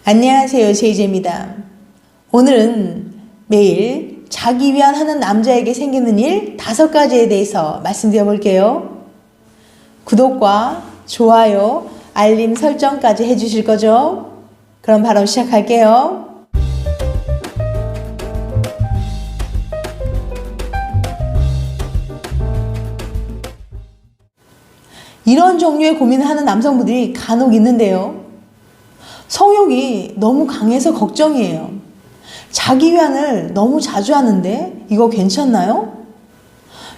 안녕하세요, 제이제입니다. 오늘은 매일 자기 위안하는 남자에게 생기는 일 5가지에 대해서 말씀드려 볼게요. 구독과 좋아요, 알림 설정까지 해주실 거죠? 그럼 바로 시작할게요. 이런 종류의 고민을 하는 남성분들이 간혹 있는데요. 성욕이 너무 강해서 걱정이에요. 자기 위안을 너무 자주 하는데 이거 괜찮나요?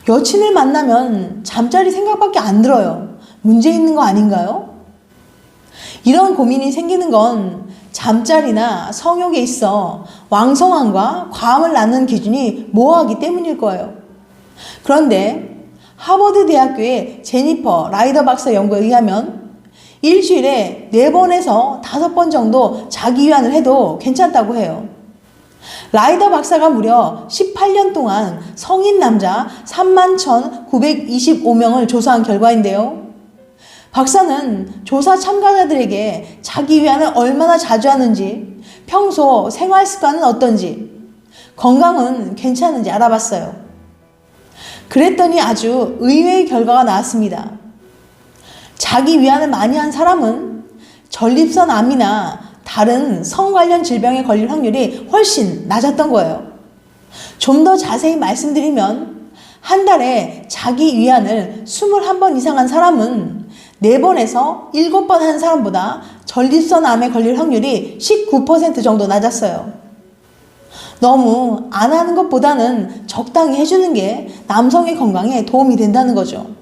여친을 만나면 잠자리 생각밖에 안 들어요. 문제 있는 거 아닌가요? 이런 고민이 생기는 건 잠자리나 성욕에 있어 왕성함과 과함을 낳는 기준이 모호하기 때문일 거예요. 그런데 하버드 대학교의 제니퍼 라이더 박사 연구에 의하면 일주일에 4번에서 5번 정도 자기 위안을 해도 괜찮다고 해요. 라이더 박사가 무려 18년 동안 성인 남자 31,925명을 조사한 결과인데요. 박사는 조사 참가자들에게 자기 위안을 얼마나 자주 하는지, 평소 생활 습관은 어떤지, 건강은 괜찮은지 알아봤어요. 그랬더니 아주 의외의 결과가 나왔습니다. 자기 위안을 많이 한 사람은 전립선암이나 다른 성 관련 질병에 걸릴 확률이 훨씬 낮았던 거예요. 좀 더 자세히 말씀드리면 한 달에 자기 위안을 21번 이상 한 사람은 4번에서 7번 하는 사람보다 전립선암에 걸릴 확률이 19% 정도 낮았어요. 너무 안 하는 것보다는 적당히 해주는 게 남성의 건강에 도움이 된다는 거죠.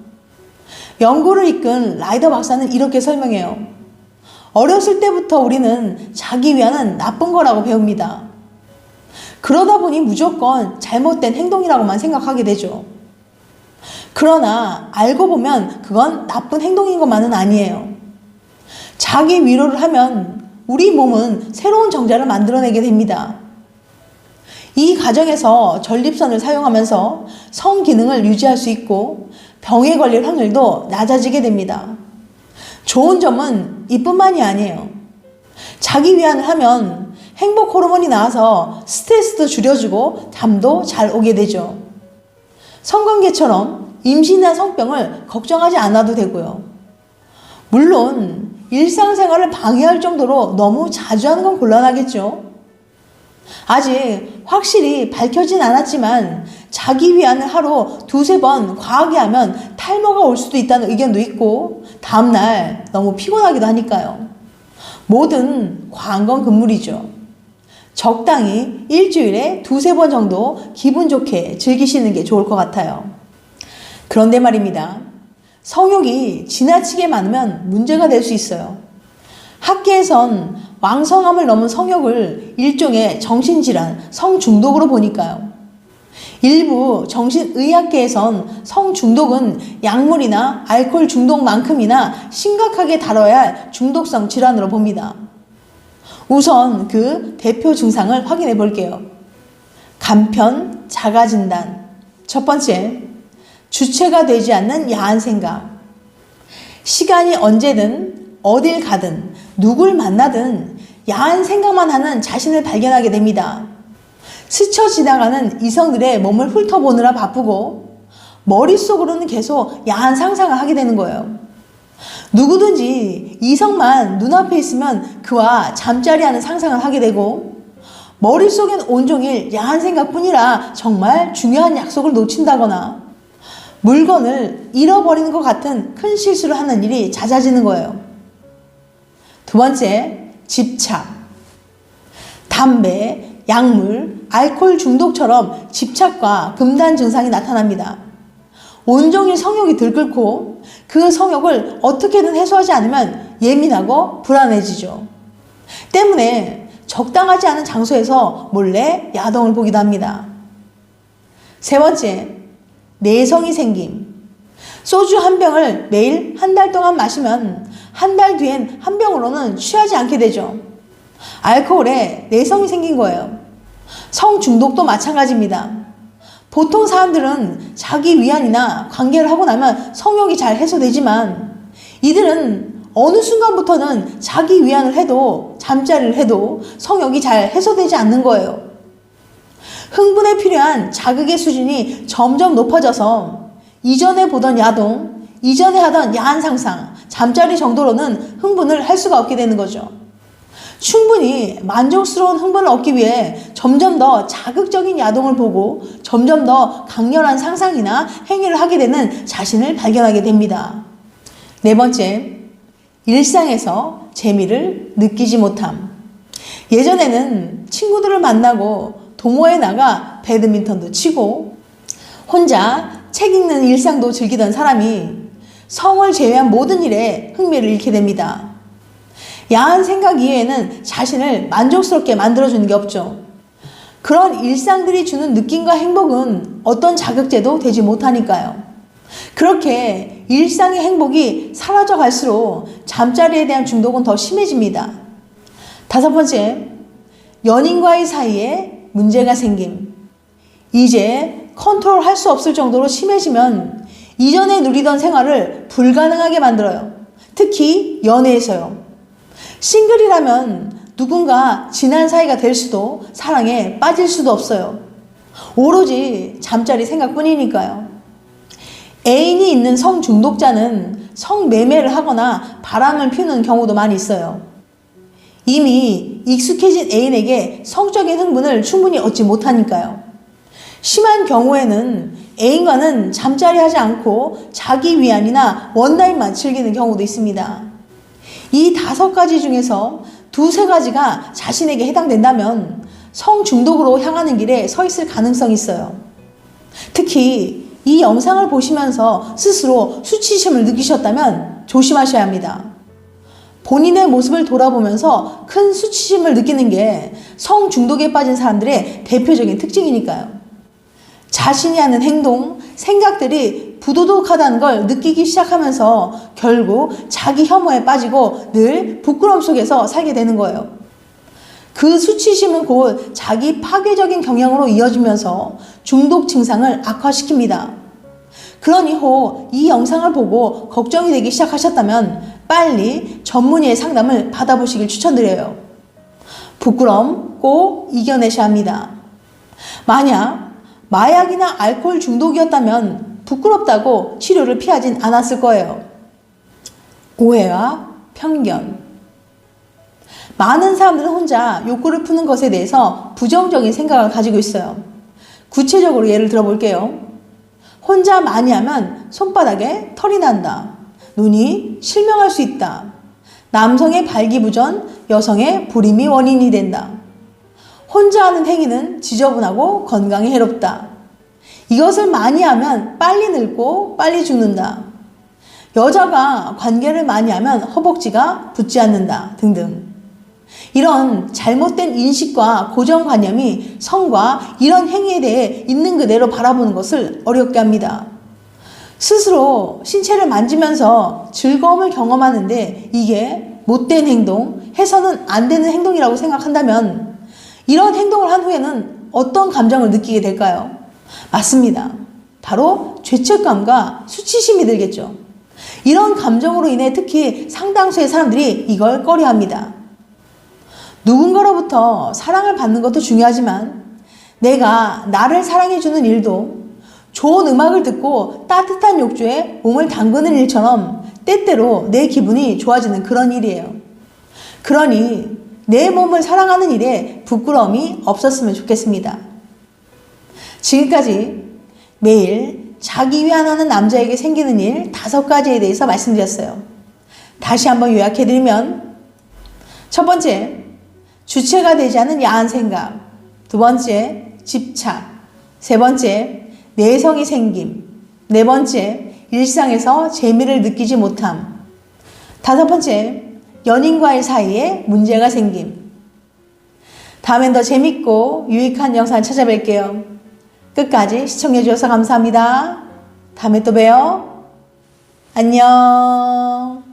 연구를 이끈 라이더 박사는 이렇게 설명해요. 어렸을 때부터 우리는 자기 위안은 나쁜 거라고 배웁니다. 그러다 보니 무조건 잘못된 행동이라고만 생각하게 되죠. 그러나 알고 보면 그건 나쁜 행동인 것만은 아니에요. 자기 위로를 하면 우리 몸은 새로운 정자를 만들어내게 됩니다. 이 과정에서 전립선을 사용하면서 성 기능을 유지할 수 있고 병에 걸릴 확률도 낮아지게 됩니다. 좋은 점은 이뿐만이 아니에요. 자기 위안을 하면 행복 호르몬이 나와서 스트레스도 줄여주고 잠도 잘 오게 되죠. 성관계처럼 임신이나 성병을 걱정하지 않아도 되고요. 물론 일상생활을 방해할 정도로 너무 자주 하는 건 곤란하겠죠. 아직 확실히 밝혀진 않았지만 자기 위안을 하루 2-3번 과하게 하면 탈모가 올 수도 있다는 의견도 있고 다음날 너무 피곤하기도 하니까요. 뭐든 과한 건 금물이죠. 적당히 일주일에 2-3번 정도 기분 좋게 즐기시는 게 좋을 것 같아요. 그런데 말입니다. 성욕이 지나치게 많으면 문제가 될 수 있어요. 학계에선 왕성함을 넘은 성욕을 일종의 정신질환, 성중독으로 보니까요. 일부 정신의학계에선 성중독은 약물이나 알코올 중독만큼이나 심각하게 다뤄야 할 중독성 질환으로 봅니다. 우선 그 대표 증상을 확인해 볼게요. 간편, 자가진단. 첫 번째, 주체가 되지 않는 야한 생각. 시간이 언제든 어딜 가든 누굴 만나든 야한 생각만 하는 자신을 발견하게 됩니다. 스쳐 지나가는 이성들의 몸을 훑어보느라 바쁘고 머릿속으로는 계속 야한 상상을 하게 되는 거예요. 누구든지 이성만 눈앞에 있으면 그와 잠자리하는 상상을 하게 되고 머릿속엔 온종일 야한 생각뿐이라 정말 중요한 약속을 놓친다거나 물건을 잃어버리는 것 같은 큰 실수를 하는 일이 잦아지는 거예요. 두 번째, 집착. 담배, 약물, 알코올 중독처럼 집착과 금단 증상이 나타납니다. 온종일 성욕이 들끓고 그 성욕을 어떻게든 해소하지 않으면 예민하고 불안해지죠. 때문에 적당하지 않은 장소에서 몰래 야동을 보기도 합니다. 세 번째, 내성이 생김. 소주 한 병을 매일 한 달 동안 마시면 한 달 뒤엔 한 병으로는 취하지 않게 되죠. 알코올에 내성이 생긴 거예요. 성중독도 마찬가지입니다. 보통 사람들은 자기 위안이나 관계를 하고 나면 성욕이 잘 해소되지만 이들은 어느 순간부터는 자기 위안을 해도 잠자리를 해도 성욕이 잘 해소되지 않는 거예요. 흥분에 필요한 자극의 수준이 점점 높아져서 이전에 보던 야동, 이전에 하던 야한 상상, 잠자리 정도로는 흥분을 할 수가 없게 되는 거죠. 충분히 만족스러운 흥분을 얻기 위해 점점 더 자극적인 야동을 보고 점점 더 강렬한 상상이나 행위를 하게 되는 자신을 발견하게 됩니다. 네 번째, 일상에서 재미를 느끼지 못함. 예전에는 친구들을 만나고 동호회에 나가 배드민턴도 치고 혼자 책 읽는 일상도 즐기던 사람이 성을 제외한 모든 일에 흥미를 잃게 됩니다. 야한 생각 이외에는 자신을 만족스럽게 만들어주는 게 없죠. 그런 일상들이 주는 느낌과 행복은 어떤 자극제도 되지 못하니까요. 그렇게 일상의 행복이 사라져 갈수록 잠자리에 대한 중독은 더 심해집니다. 다섯 번째, 연인과의 사이에 문제가 생김. 이제 컨트롤할 수 없을 정도로 심해지면 이전에 누리던 생활을 불가능하게 만들어요. 특히 연애에서요. 싱글이라면 누군가 지난 사이가 될 수도 사랑에 빠질 수도 없어요. 오로지 잠자리 생각뿐이니까요. 애인이 있는 성중독자는 성매매를 하거나 바람을 피우는 경우도 많이 있어요. 이미 익숙해진 애인에게 성적인 흥분을 충분히 얻지 못하니까요. 심한 경우에는 애인과는 잠자리 하지 않고 자기 위안이나 원나잇만 즐기는 경우도 있습니다. 이 5가지 중에서 2-3가지가 자신에게 해당된다면 성중독으로 향하는 길에 서 있을 가능성이 있어요. 특히 이 영상을 보시면서 스스로 수치심을 느끼셨다면 조심하셔야 합니다. 본인의 모습을 돌아보면서 큰 수치심을 느끼는 게 성중독에 빠진 사람들의 대표적인 특징이니까요. 자신이 하는 행동, 생각들이 부도덕하다는 걸 느끼기 시작하면서 결국 자기 혐오에 빠지고 늘 부끄러움 속에서 살게 되는 거예요. 그 수치심은 곧 자기 파괴적인 경향으로 이어지면서 중독 증상을 악화시킵니다. 그러니 혹 이 영상을 보고 걱정이 되기 시작하셨다면 빨리 전문의의 상담을 받아보시길 추천드려요. 부끄러움 꼭 이겨내셔야 합니다. 만약 마약이나 알코올 중독이었다면 부끄럽다고 치료를 피하진 않았을 거예요. 오해와 편견. 많은 사람들은 혼자 욕구를 푸는 것에 대해서 부정적인 생각을 가지고 있어요. 구체적으로 예를 들어볼게요. 혼자 많이 하면 손바닥에 털이 난다. 눈이 실명할 수 있다. 남성의 발기부전, 여성의 불임이 원인이 된다. 혼자 하는 행위는 지저분하고 건강에 해롭다. 이것을 많이 하면 빨리 늙고 빨리 죽는다. 여자가 관계를 많이 하면 허벅지가 붙지 않는다. 등등. 이런 잘못된 인식과 고정관념이 성과 이런 행위에 대해 있는 그대로 바라보는 것을 어렵게 합니다. 스스로 신체를 만지면서 즐거움을 경험하는데 이게 못된 행동, 해서는 안 되는 행동이라고 생각한다면 이런 행동을 한 후에는 어떤 감정을 느끼게 될까요? 맞습니다. 바로 죄책감과 수치심이 들겠죠. 이런 감정으로 인해 특히 상당수의 사람들이 이걸 꺼려합니다. 누군가로부터 사랑을 받는 것도 중요하지만 내가 나를 사랑해주는 일도 좋은 음악을 듣고 따뜻한 욕조에 몸을 담그는 일처럼 때때로 내 기분이 좋아지는 그런 일이에요. 그러니 내 몸을 사랑하는 일에 부끄러움이 없었으면 좋겠습니다. 지금까지 매일 자기 위안하는 남자에게 생기는 일 5가지에 대해서 말씀드렸어요. 다시 한번 요약해드리면 첫 번째, 주체가 되지 않은 야한 생각. 2번째, 집착. 3번째, 내성이 생김. 4번째, 일상에서 재미를 느끼지 못함. 5번째, 연인과의 사이에 문제가 생김. 다음엔 더 재밌고 유익한 영상 찾아뵐게요. 끝까지 시청해주셔서 감사합니다. 다음에 또 봬요. 안녕.